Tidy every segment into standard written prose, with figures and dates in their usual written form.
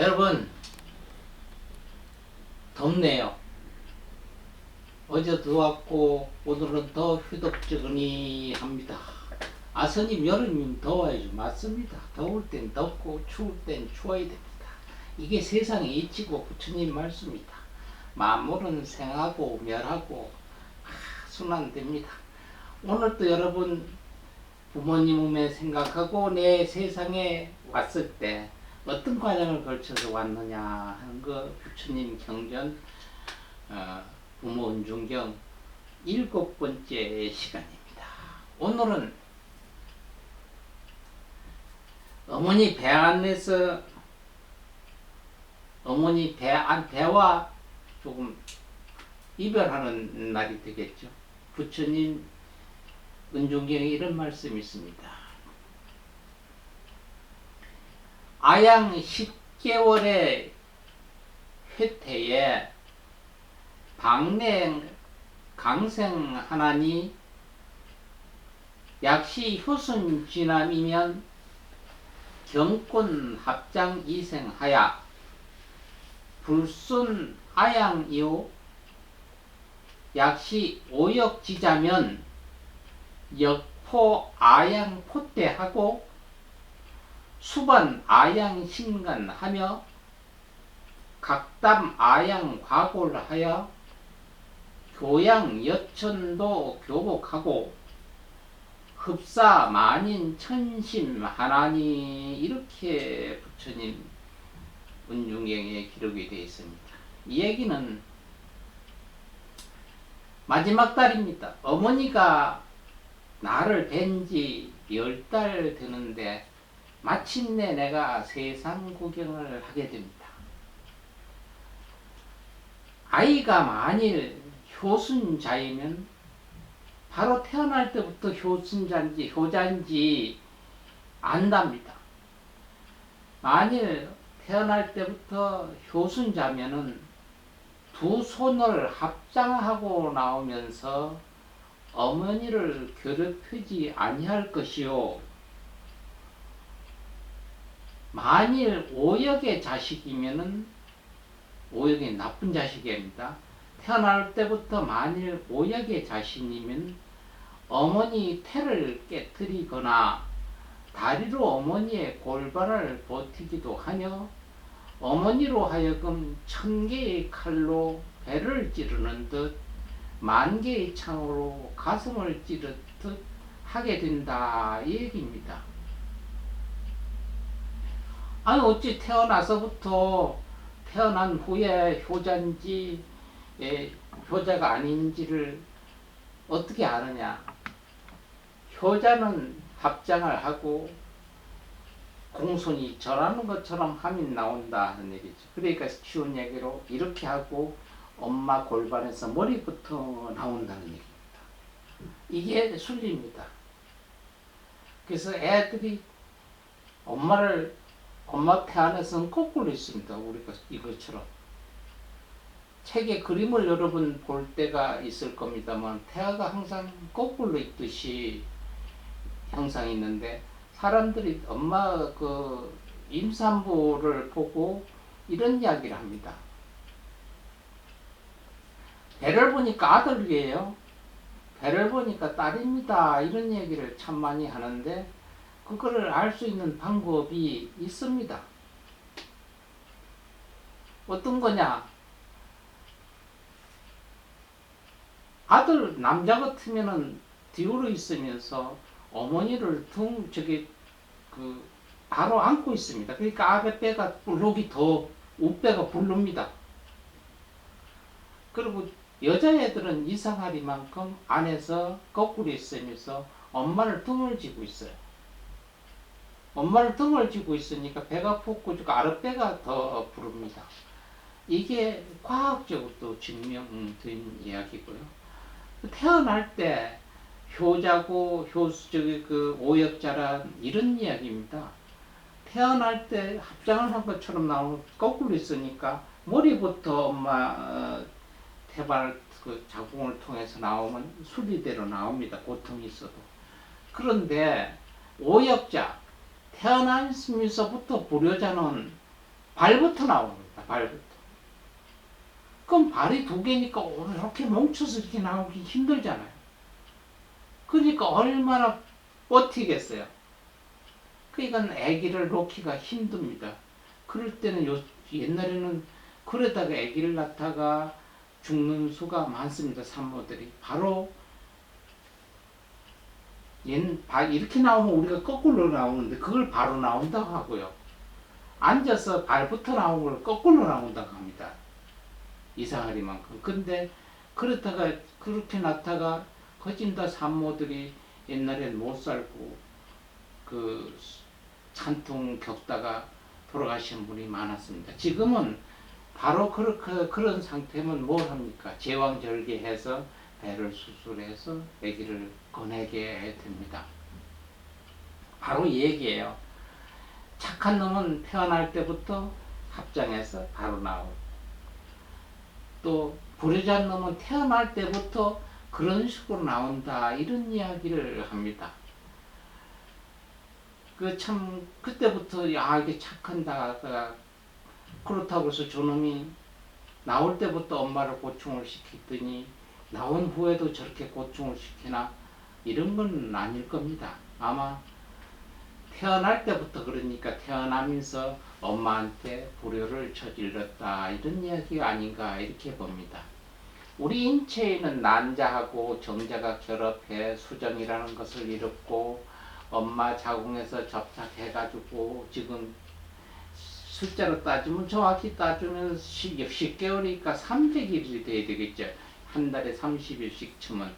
여러분, 덥네요. 어제 더웠고 오늘은 더 휴덕지근히 합니다. 아스님, 여름이면 더워야죠. 맞습니다. 더울 땐 덥고 추울 땐 추워야 됩니다. 이게 세상의 이치고 부처님 말씀입니다. 만물은 생하고 멸하고 순환됩니다. 오늘도 여러분 부모님의 생각하고 내 세상에 왔을 때 어떤 과정을 거쳐서 왔느냐 하는 거 부처님 경전 부모 은중경 7번째 시간입니다. 오늘은 어머니 배 안에서 어머니 배와 조금 이별하는 날이 되겠죠. 부처님 은중경에 이런 말씀이 있습니다. 아양 10개월의 회태에 방내 강생하나니 약시 효순 지남이면 경권 합장 이생하야 불순 아양이요 약시 오역지자면 역포 아양 포대하고 수반 아양 신간하며 각담 아양 과골 하여 교양 여천도 교복하고 흡사 만인 천심 하나니 이렇게 부처님 은중경에 기록이 되어 있습니다. 이 얘기는 마지막 달입니다. 어머니가 나를 뵌지 10달 되는데 마침내 내가 세상 구경을 하게 됩니다. 아이가 만일 효순자이면 바로 태어날 때부터 효순자인지 효자인지 안답니다. 만일 태어날 때부터 효순자면은 두 손을 합장하고 나오면서 어머니를 괴롭히지 아니할 것이요. 만일 오역의 자식이면은 오역이 나쁜 자식입니다. 태어날 때부터 만일 오역의 자신이면 어머니 태를 깨뜨리거나 다리로 어머니의 골반을 버티기도 하며 어머니로 하여금 1000개의 칼로 배를 찌르는 듯 10,000개의 창으로 가슴을 찌르듯 하게 된다 이 얘기입니다. 아니 어찌 태어나서부터 태어난 후에 효자인지 효자가 아닌지를 어떻게 아느냐. 효자는 합장을 하고 공손히 절하는 것처럼 하면 나온다 하는 얘기죠. 그러니까 쉬운 얘기로 이렇게 하고 엄마 골반에서 머리부터 나온다는 얘기입니다. 이게 순리입니다. 그래서 애들이 엄마 태 안에서는 거꾸로 있습니다. 우리가 이것처럼. 책에 그림을 여러분 볼 때가 있을 겁니다만 태아가 항상 거꾸로 있듯이 형상이 있는데 사람들이 엄마 그 임산부를 보고 이런 이야기를 합니다. 배를 보니까 아들이에요. 배를 보니까 딸입니다. 이런 얘기를 참 많이 하는데 그거를 알 수 있는 방법이 있습니다. 어떤 거냐? 아들 남자 같으면은 뒤로 있으면서 어머니를 바로 안고 있습니다. 그러니까 아랫배가 볼록이 더 윗배가 부릅니다. 그리고 여자애들은 이상하리만큼 안에서 거꾸로 있으면서 엄마를 등을 지고 있어요. 엄마를 등을 지고 있으니까 배가 붓고 아랫배가 더 부릅니다. 이게 과학적으로도 증명된 이야기고요. 태어날 때 효자고 오역자란 이런 이야기입니다. 태어날 때 합장을 한 것처럼 나오는 거꾸로 있으니까 머리부터 엄마 태발 자궁을 통해서 나오면 순리대로 나옵니다. 고통이 있어도. 그런데 오역자 태어나면서부터 불효자는 발부터 나옵니다. 발부터. 그럼 발이 두 개니까 이렇게 뭉쳐서 이렇게 나오기 힘들잖아요. 그러니까 얼마나 버티겠어요. 그러니까 아기를 놓기가 힘듭니다. 그럴 때는 옛날에는 그러다가 아기를 낳다가 죽는 수가 많습니다. 산모들이. 바로 이렇게 나오면 우리가 거꾸로 나오는데 그걸 바로 나온다고 하고요. 앉아서 발부터 나오는 걸 거꾸로 나온다고 합니다. 이상하리만큼. 근데 그렇다가 그렇게 낳다가 거진다 산모들이 옛날엔 못 살고 그 찬통 겪다가 돌아가신 분이 많았습니다. 지금은 바로 그런 상태면 뭘 합니까? 제왕절개해서 배를 수술해서 아기를 꺼내게 됩니다. 바로 이 얘기예요. 착한 놈은 태어날 때부터 합장해서 바로 나오고, 또 불효자한 놈은 태어날 때부터 그런 식으로 나온다, 이런 이야기를 합니다. 그때부터 이게 착한다, 그렇다고 해서 저놈이 나올 때부터 엄마를 고충을 시켰더니 나온 후에도 저렇게 고충을 시키나, 이런 건 아닐 겁니다. 아마 태어날 때부터, 그러니까 태어나면서 엄마한테 불효를 저질렀다, 이런 이야기가 아닌가 이렇게 봅니다. 우리 인체에는 난자하고 정자가 결합해 수정이라는 것을 이뤘고, 엄마 자궁에서 접착해가지고 지금 숫자로 따지면, 정확히 따지면 10개월이니까 300일이 돼야 되겠죠. 한 달에 30일씩 치면.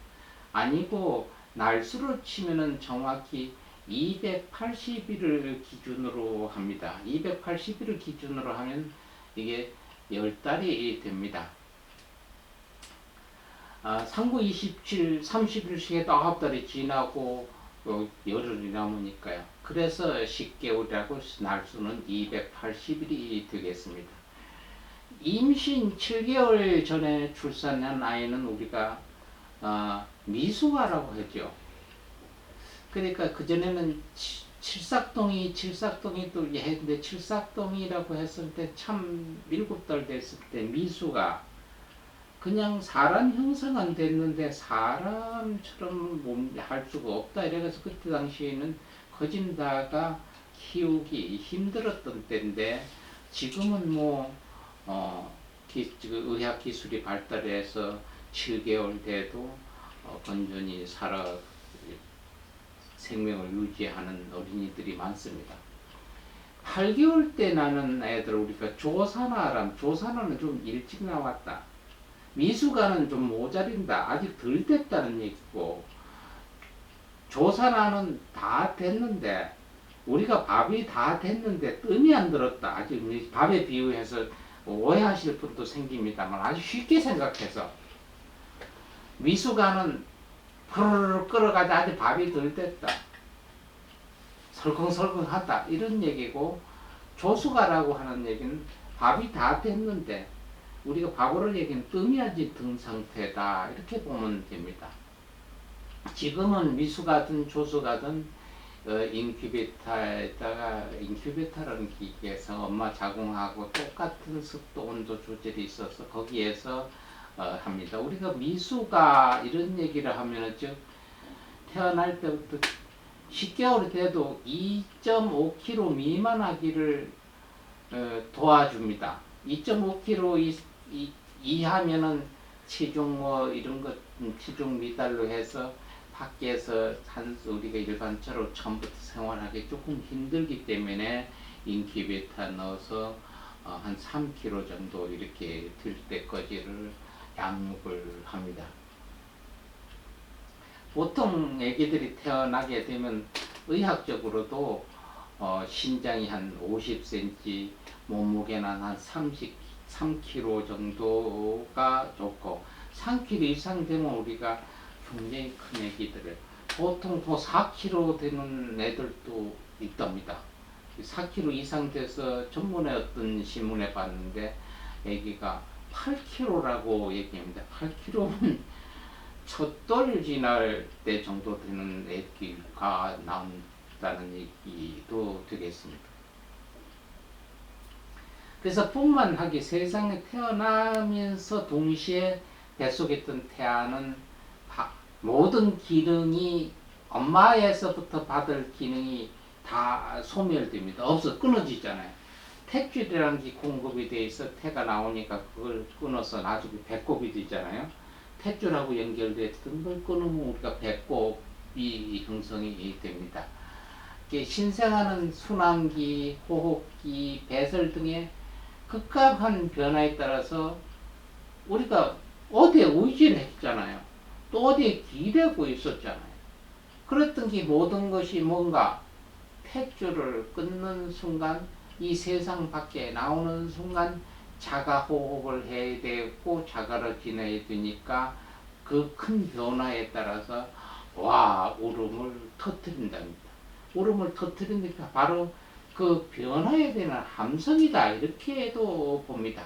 아니고 날수를 치면은 정확히 280일을 기준으로 합니다. 280일을 기준으로 하면 이게 10달이 됩니다. 상부 27, 30일씩 해도 9달이 지나고 열흘이 남으니까요. 그래서 10개월이라고 날수는 280일이 되겠습니다. 임신 7개월 전에 출산한 아이는 우리가 미숙아라고 하죠. 그러니까 그전에는 칠삭동이 또 했는데, 칠삭동이라고 했을 때 참 7달 됐을 때 미숙아, 그냥 사람 형성 안 됐는데 사람처럼 할 수가 없다, 이래서 그때 당시에는 거진다가 키우기 힘들었던 때인데, 지금은 의학 기술이 발달해서 7개월 돼도 건전히 살아 생명을 유지하는 어린이들이 많습니다. 8개월 때 나는 애들 우리가 조산아는 좀 일찍 나왔다, 미숙아는 좀 모자린다, 아직 덜 됐다는 얘기고, 조산아는 다 됐는데, 우리가 밥이 다 됐는데 뜸이 안 들었다, 아직 밥에 비유해서 오해하실 분도 생깁니다만 아주 쉽게 생각해서, 미숙아는 흐르르 끓어가지고 아직 밥이 덜 됐다, 설컹설컹하다, 이런 얘기고, 조숙아라고 하는 얘기는 밥이 다 됐는데 우리가 밥으로 얘기는 뜸이 아직 든 상태다, 이렇게 보면 됩니다. 지금은 미숙아든 조숙아든 인큐베터라는 기계에서 엄마 자궁하고 똑같은 습도 온도 조절이 있어서 거기에서 합니다. 우리가 미숙아 이런 얘기를 하면은, 즉 태어날 때부터 10개월이 돼도 2.5kg 미만하기를 도와줍니다. 2.5kg 이하면은 체중 이런 것 체중 미달로 해서 밖에서 우리가 일반적으로 처음부터 생활하기 조금 힘들기 때문에 인큐베이터 넣어서 한 3kg 정도 이렇게 들 때까지를 양육을 합니다. 보통 애기들이 태어나게 되면 의학적으로도 신장이 한 50cm, 몸무게는 한 33kg 정도가 좋고, 3kg 이상 되면 우리가 굉장히 큰 애기들을, 보통 4kg 되는 애들도 있답니다. 4kg 이상 돼서 전문에 어떤 신문에 봤는데 애기가 8kg라고 얘기합니다. 8kg는 첫돌 지날 때 정도 되는 애기가 나온다는 얘기도 되겠습니다. 그래서 뿐만하게 세상에 태어나면서 동시에 뱃속에 있던 태아는 모든 기능이 엄마에서부터 받을 기능이 다 소멸됩니다. 없어 끊어지잖아요. 탯줄이라는 게 공급이 돼 있어 태가 나오니까 그걸 끊어서 나중에 배꼽이 되잖아요. 탯줄하고 연결됐던 걸 끊으면 우리가 배꼽이 형성이 됩니다. 신생아는 순환기, 호흡기, 배설 등의 극악한 변화에 따라서 우리가 어디에 의지를 했잖아요. 또 어디에 기대고 있었잖아요. 그랬던 게 모든 것이 뭔가 탯줄을 끊는 순간 이 세상 밖에 나오는 순간 자가 호흡을 해야 되고 자가로 지내야 되니까 그 큰 변화에 따라서 울음을 터뜨린답니다. 울음을 터뜨리니까 바로 그 변화에 대한 함성이다 이렇게도 봅니다.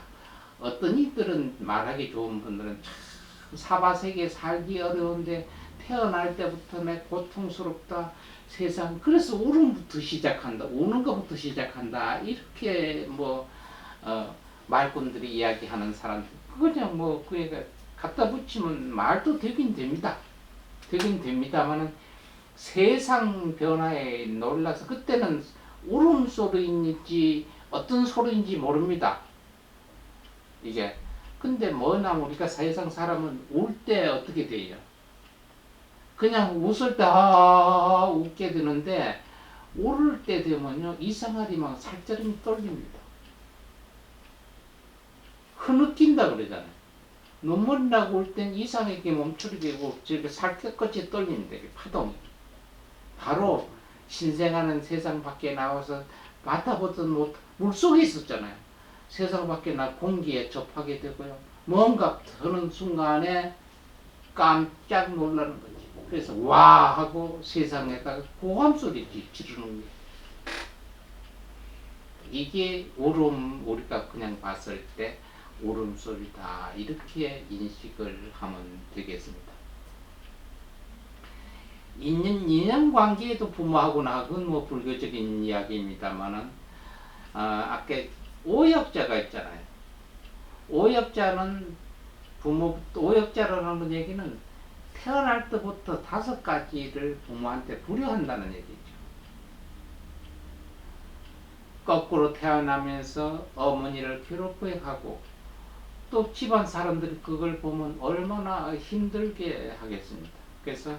어떤 이들은 말하기 좋은 분들은 참 사바세계에 살기 어려운데 태어날 때부터 내 고통스럽다 세상 그래서 울음부터 시작한다 우는 것부터 시작한다 이렇게 말꾼들이 이야기하는 사람들 그냥 그러니까 갖다 붙이면 말도 되긴 됩니다. 되긴 됩니다만은 세상 변화에 놀라서 그때는 울음소리인지 어떤 소리인지 모릅니다. 이게 근데 우리가 세상 사람은 울 때 어떻게 돼요? 그냥 웃을 때 웃게 되는데 울을 때 되면요 이상하게 막 살짝이 떨립니다. 흐느낀다 그러잖아요. 눈물이 나고 울 땐 이상하게 몸처리 되고 저렇게 살갗같이 떨리는데 파동이 바로 신생아는 세상 밖에 나와서 맡아보던 물속에 있었잖아요. 세상 밖에 나 공기에 접하게 되고요. 뭔가 드는 순간에 깜짝 놀라는 거지. 그래서 와 하고 세상에다가 고함 소리 지르는 거예요. 이게 우리가 그냥 봤을 때 울음소리다 이렇게 인식을 하면 되겠습니다. 인연관계에도 부모하고 나하고는 불교적인 이야기입니다만은 아까 오역자가 있잖아요. 오역자는 오역자라는 얘기는 태어날 때부터 5가지를 부모한테 불효한다는 얘기죠. 거꾸로 태어나면서 어머니를 괴롭게 하고 또 집안 사람들이 그걸 보면 얼마나 힘들게 하겠습니까? 그래서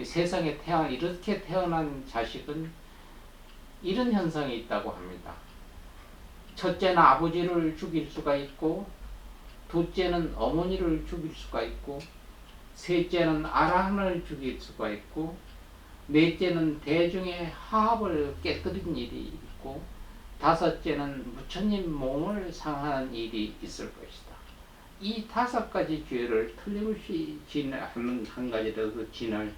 세상에 이렇게 태어난 자식은 이런 현상이 있다고 합니다. 첫째는 아버지를 죽일 수가 있고 둘째는 어머니를 죽일 수가 있고 셋째는 아랑을 죽일 수가 있고 넷째는 대중의 화합을 깨뜨린 일이 있고 다섯째는 부처님 몸을 상하는 일이 있을 것이다. 이 5가지 죄를 틀림없이 한 가지라도 진을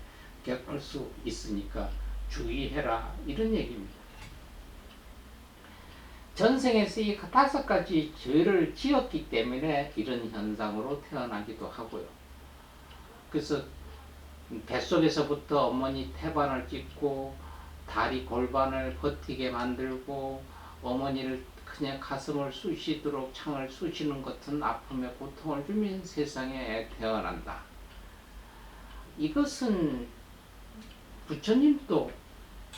겪을 수 있으니까 주의해라 이런 얘기입니다. 전생에서 이 5가지 죄를 지었기 때문에 이런 현상으로 태어나기도 하고요. 그래서 뱃속에서부터 어머니 태반을 찢고 다리 골반을 버티게 만들고 어머니를 그냥 가슴을 쑤시도록 창을 쑤시는 같은 아픔에 고통을 주면 세상에 태어난다. 이것은 부처님도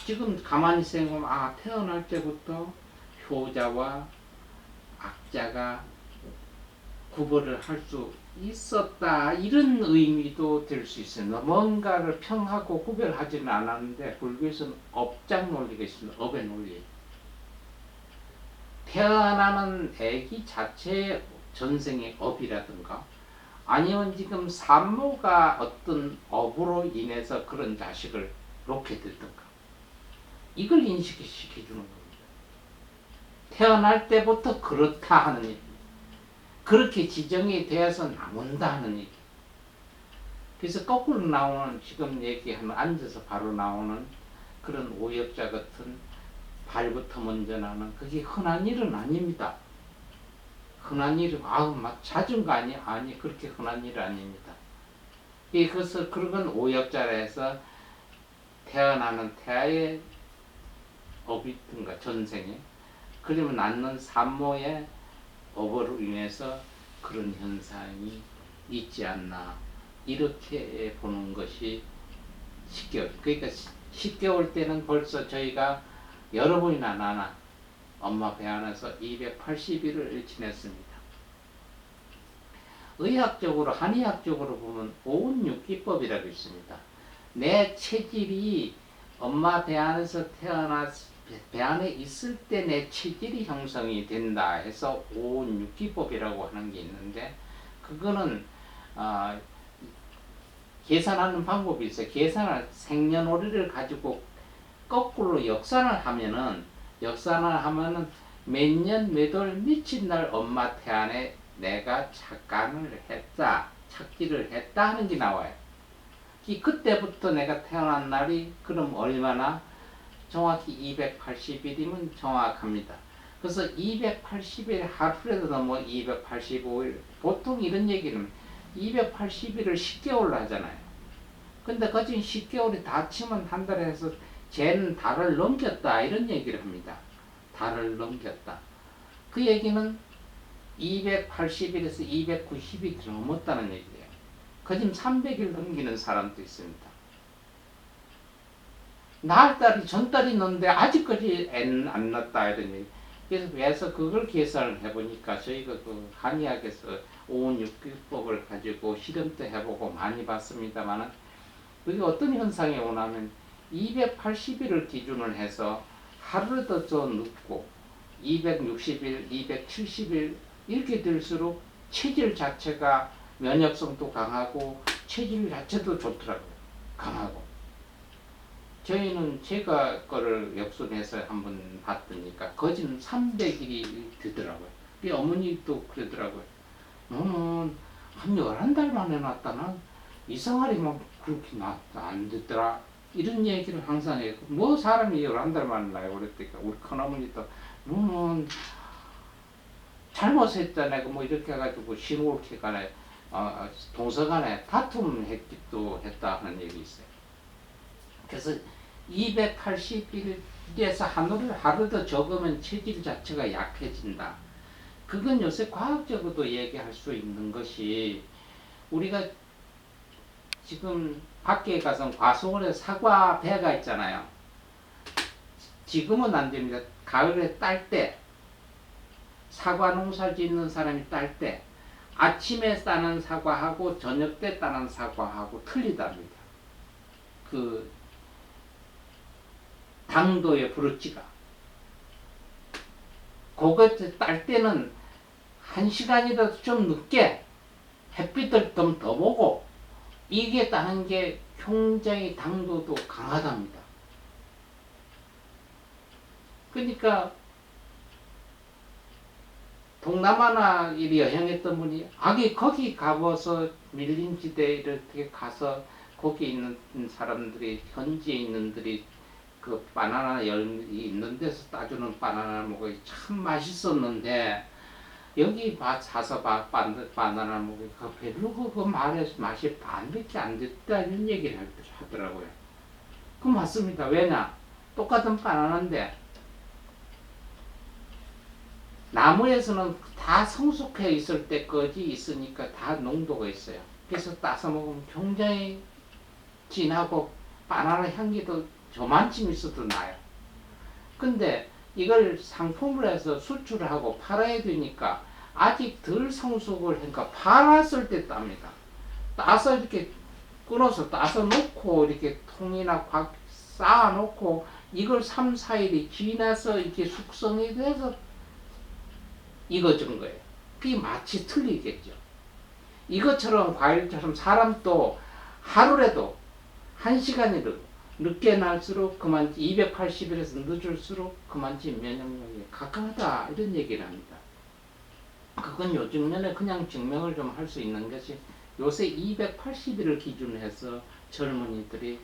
지금 가만히 생각하면 태어날 때부터 효자와 악자가 구별을 할 수 있었다 이런 의미도 될 수 있어요. 뭔가를 평하고 구별하지는 않았는데 불교에서는 업장 논리가 있습니다. 업의 논리. 태어나는 애기 자체의 전생의 업이라든가 아니면 지금 산모가 어떤 업으로 인해서 그런 자식을 놓게 됐던가 이걸 인식시켜주는 겁니다. 태어날 때부터 그렇다 하는 얘기. 그렇게 지정이 되어서 나온다 하는 얘기. 그래서 거꾸로 나오는 지금 얘기하는 앉아서 바로 나오는 그런 오역자 같은 발부터 먼저 나는 그게 흔한 일은 아닙니다. 흔한 일은 잦은 거 아니? 아니 그렇게 흔한 일 아닙니다. 그래서 그런 오역자라 해서 태어나는 태아의 업이든가 전생에 그러면 낳는 산모의 업으로 인해서 그런 현상이 있지 않나 이렇게 보는 것이 10개월. 그러니까 10개월 때는 벌써 저희가 여러 번이나 나나 엄마 배 안에서 280일을 지냈습니다. 의학적으로 한의학적으로 보면 오운육기법이라고 있습니다. 내 체질이 엄마 배 안에서 배 안에 있을 때 내 체질이 형성이 된다 해서 오운육기법이라고 하는 게 있는데 그거는 계산하는 방법이 있어요. 계산을 생년월일을 가지고 거꾸로 역산을 하면은 몇 년 몇 월 미친 날 엄마 태안에 내가 착간을 했다, 착지를 했다 하는 게 나와요. 그때부터 내가 태어난 날이 그럼 얼마나 정확히 280일이면 정확합니다. 그래서 280일 하루라도 넘어 285일 보통 이런 얘기는 280일을 10개월로 하잖아요. 근데 거진 10개월이 다 치면 한 달에 해서 쟤는 달을 넘겼다 이런 얘기를 합니다. 달을 넘겼다. 그 얘기는 280일에서 290일이 넘었다는 얘기예요. 거진 300일 넘기는 사람도 있습니다. 날달이 전달이 넣는데 아직까지 안 났다 이런 얘기. 그래서 그걸 계산을 해보니까 저희가 그 한의학에서 오운육기법을 가지고 실험도 해보고 많이 봤습니다만은 그게 어떤 현상이 오냐면 280일을 기준을 해서 하루라도 더 늦고 260일, 270일 이렇게 될수록 체질 자체가 면역성도 강하고 체질 자체도 좋더라고요. 강하고. 저희는 제가 거를 역순해서 한번 봤더니까 거진 300일이 되더라고요. 어머니도 그러더라고요. 너는 한 11달 만에 났다는 이상하리만 그렇게 안 됐더라. 이런 얘기를 항상 해요. 뭐 사람이 11달 만에 나요. 그랬더니까 우리 큰어머니도 너는 잘못했다. 뭐 이렇게 해가지고 신월기간에 동서간에 다툼했기도 했다 하는 얘기 있어요. 그래서 280일에서 하루 더 적으면 체질 자체가 약해진다. 그건 요새 과학적으로도 얘기할 수 있는 것이 우리가 지금 밖에 가서 과수원에 사과 배가 있잖아요. 지금은 안 됩니다. 가을에 딸 때 사과 농사 짓는 사람이 딸 때 아침에 따는 사과하고 저녁 때 따는 사과하고 틀리답니다. 그 당도의 브러치가. 그거 딸 때는 1시간이라도 좀 늦게 햇빛을 좀 더 보고 이게 따는 게 굉장히 당도도 강하답니다. 그러니까 동남아나 이리 여행했던 분이 거기 가봐서 밀림 지대에 이렇게 가서 거기 있는 사람들이 현지에 있는들이 그 바나나 열이 있는 데서 따주는 바나나 먹이 참 맛있었는데 여기 사서 바나나 먹이 별로 그 맛이 반밖에 안 됐다 이런 얘기를 하더라고요. 그 맞습니다. 왜냐? 똑같은 바나나인데 나무에서는 다 성숙해 있을 때까지 있으니까 다 농도가 있어요. 그래서 따서 먹으면 굉장히 진하고 바나나 향기도 저만큼 있어도 나요. 근데 이걸 상품을 해서 수출을 하고 팔아야 되니까 아직 덜 성숙을 하니까 팔았을 때 땁니다. 따서 이렇게 끊어서 따서 놓고 이렇게 통이나 꽉 쌓아 놓고 이걸 3, 4일이 지나서 이렇게 숙성이 돼서 익어진 거예요. 그게 맛이 틀리겠죠. 이것처럼 과일처럼 사람도 하루라도 1시간이라도 늦게 날수록 그만 280일에서 늦을수록 그만치 면역력이 강하다 이런 얘기를 합니다. 그건 요즘에 그냥 증명을 좀 할 수 있는 것이 요새 280일을 기준으로 해서 젊은이들이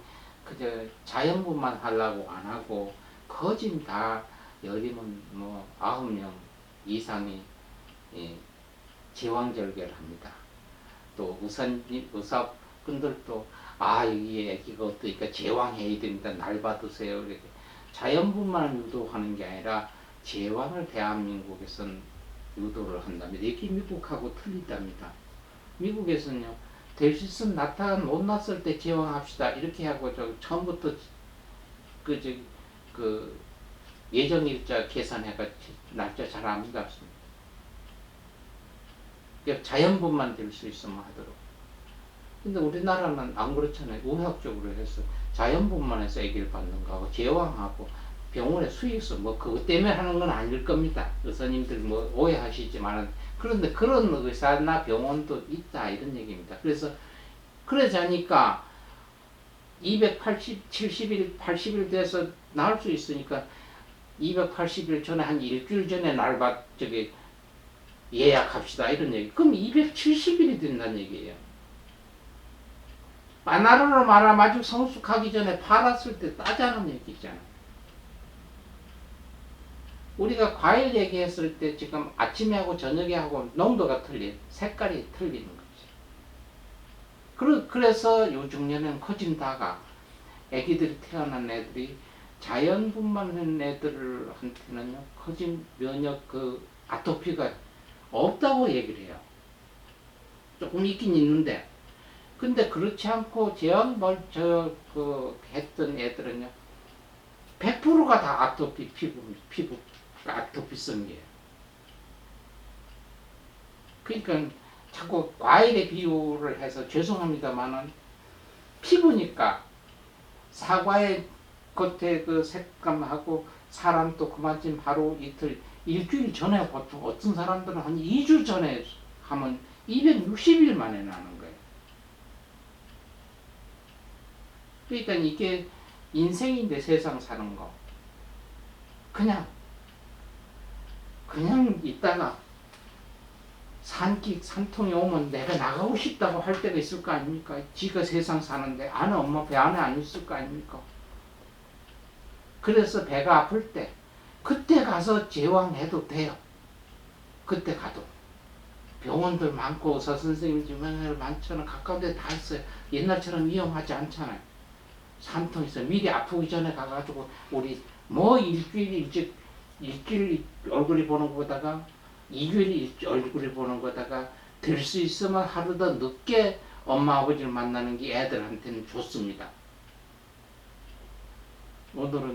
그저 자연분만 하려고 안 하고 거진 다 열이면 뭐 9명 이상이 제왕절개를 합니다. 또 의사분들도 여기 애기가 어떠니까 제왕해야 됩니다. 날 받으세요. 이렇게 자연분만을 유도하는 게 아니라 제왕을 대한민국에서는 유도를 한답니다. 이게 미국하고 틀리답니다. 미국에서는요, 될 수 있으면 못 났을 때 제왕합시다 이렇게 하고 처음부터 그 예정일자 계산해가 날짜 잘 안 잡습니다. 자연분만 될 수 있으면 하도록. 근데 우리나라는 안 그렇잖아요. 의학적으로 해서 자연분만 해서 아기를 받는 거하고 제왕하고 병원의 수익서 뭐 그것 때문에 하는 건 아닐 겁니다. 의사님들 뭐 오해하시지만 그런데 그런 의사나 병원도 있다 이런 얘기입니다. 그러자니까 280, 70일, 80일 돼서 나을 수 있으니까 280일 전에 한 일주일 전에 예약합시다 이런 얘기. 그럼 270일이 된다는 얘기예요. 바나나로 말하면 아주 성숙하기 전에 팔았을 때 따자는 얘기잖아. 우리가 과일 얘기했을 때 지금 아침에 하고 저녁에 하고 농도가 색깔이 틀리는 거지. 그래서 요중년에는 커진다가 애기들이 태어난 애들이 자연분만한 애들한테는요, 커진 면역 아토피가 없다고 얘기를 해요. 조금 있긴 있는데, 근데 그렇지 않고 했던 애들은요, 100%가 다 아토피 피부 아토피성이에요. 그러니까 자꾸 과일에 비유를 해서 죄송합니다만은 피부니까 사과의 겉에 색감하고 사람도 그만큼 하루 이틀 일주일 전에 보통 어떤 사람들은 한 2주 전에 하면 260일 만에 나는 거예요. 그러니까 이게 인생인데 세상 사는 거 그냥 있다가 산통이 오면 내가 나가고 싶다고 할 때가 있을 거 아닙니까? 지가 세상 사는데 엄마 배 안에 안 있을 거 아닙니까? 그래서 배가 아플 때 그때 가서 제왕해도 돼요. 그때 가도 병원들 많고 의사 선생님들 많잖아. 가까운 데 다 있어요. 옛날처럼 위험하지 않잖아요. 산통에서 미리 아프기 전에 가가지고 우리 일주일 얼굴이 보는 거다가 2주일 얼굴이 보는 거다가 될 수 있으면 하루 더 늦게 엄마 아버지를 만나는 게 애들한테는 좋습니다. 오늘은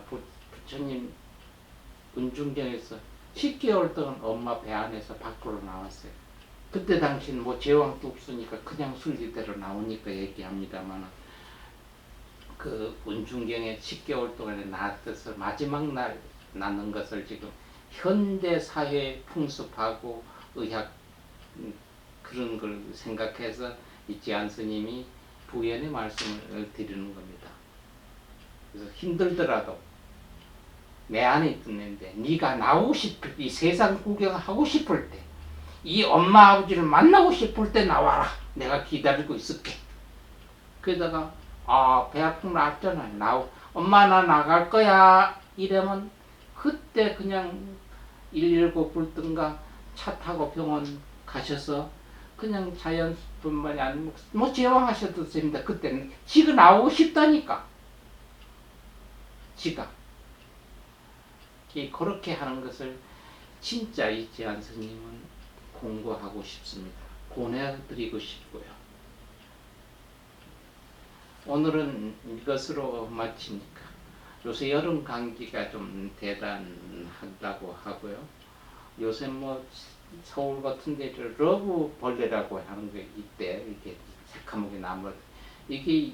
부처님 은중경에서 10개월 동안 엄마 배 안에서 밖으로 나왔어요. 그때 당시는 제왕도 없으니까 그냥 순리대로 나오니까 얘기합니다만 은중경에 10개월 동안에 낳았어서 마지막 날 낳는 것을 지금 현대 사회 풍습하고 의학 그런 걸 생각해서 이지안 스님이 부연의 말씀을 드리는 겁니다. 그래서 힘들더라도 내 안에 있던 애인데 네가 나오고 싶을 때, 이 세상 구경하고 싶을 때, 이 엄마 아버지를 만나고 싶을 때 나와라. 내가 기다리고 있을게. 그러다가 배 아픈 거 알잖아요. 엄마 나 나갈 거야. 이러면 그때 그냥 119 불든가 차 타고 병원 가셔서 그냥 자연뿐만이 아니고 제왕하셔도 됩니다. 그때는 지가 나오고 싶다니까. 지가. 그렇게 하는 것을 진짜 이지안 스님은 공부하고 싶습니다. 권해드리고 싶고요. 오늘은 이것으로 마치니까 요새 여름 감기가 좀 대단하다고 하고요. 요새 서울 같은 데 러브 벌레라고 하는 게 있대. 이렇게 새카맣게 나무. 이게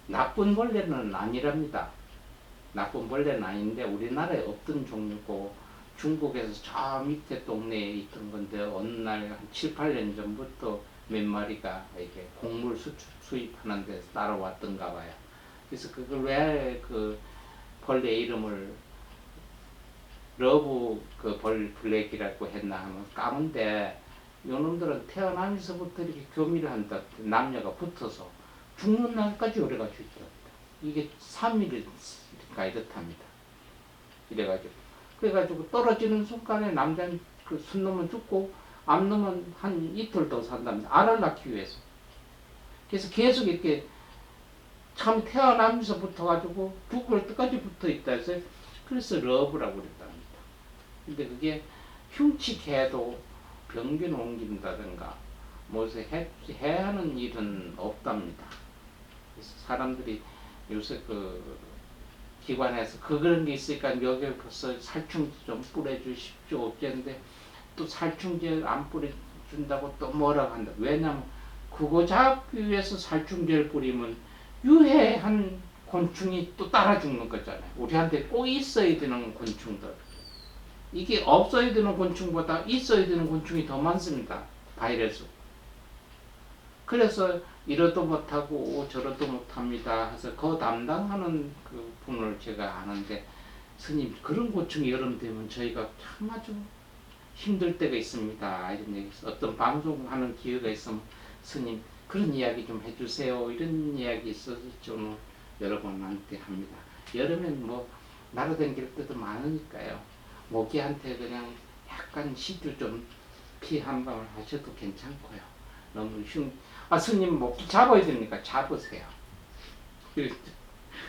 나쁜 벌레는 아니랍니다. 나쁜 벌레는 아닌데 우리나라에 없던 종류고 중국에서 저 밑에 동네에 있던 건데 어느 날 한 7, 8년 전부터 몇 마리가 이렇게 곡물 수입하는 데서 따라왔던가 봐요. 그래서 그걸 왜 벌레 이름을 러브 블랙이라고 했나 하면 까문데 요놈들은 태어나면서부터 이렇게 교미를 한다. 남녀가 붙어서 죽는 날까지 오래가지고 있답니다. 이게 3일인가 이렇답니다. 그래가지고 떨어지는 순간에 남자는 순놈은 죽고 암놈은 한 이틀 더 산답니다. 알을 낳기 위해서. 그래서 계속 이렇게 참 태어나면서 붙어가지고 죽을 때까지 붙어 있다 해서 그래서 러브라고 그랬답니다. 근데 그게 흉측해도 병균 옮긴다든가 무엇을 해야 하는 일은 없답니다. 그래서 사람들이 요새 그 기관에서 그런 게 있으니까 여기 벌써 살충제 좀 뿌려주십시오 어쨌는데 또 살충제 안 뿌려준다고 또 뭐라고 한다. 왜냐면 그거 잡기 위해서 살충제를 뿌리면 유해한 곤충이 또 따라 죽는 거잖아요. 우리한테 꼭 있어야 되는 곤충들. 이게 없어야 되는 곤충보다 있어야 되는 곤충이 더 많습니다. 바이러스. 그래서 이러도 못하고 저러도 못합니다 해서 그 담당하는 그 분을 제가 아는데 스님 그런 곤충이 여름 되면 저희가 참 아주 힘들 때가 있습니다. 이런 얘기 어떤 방송하는 기회가 있으면 스님 그런 이야기 좀 해주세요. 이런 이야기 있어서 저는 여러분한테 합니다. 여름엔 뭐 날아다닐 때도 많으니까요. 모기한테 그냥 약간 시주 좀 피 한 방울 하셔도 괜찮고요. 너무 스님 모기 잡아야 됩니까? 잡으세요.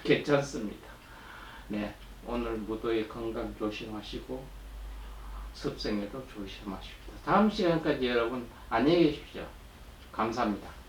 괜찮습니다. 네, 오늘 무도의 건강 조심하시고 습생에도 조심하십시오. 다음 시간까지 여러분 안녕히 계십시오. 감사합니다.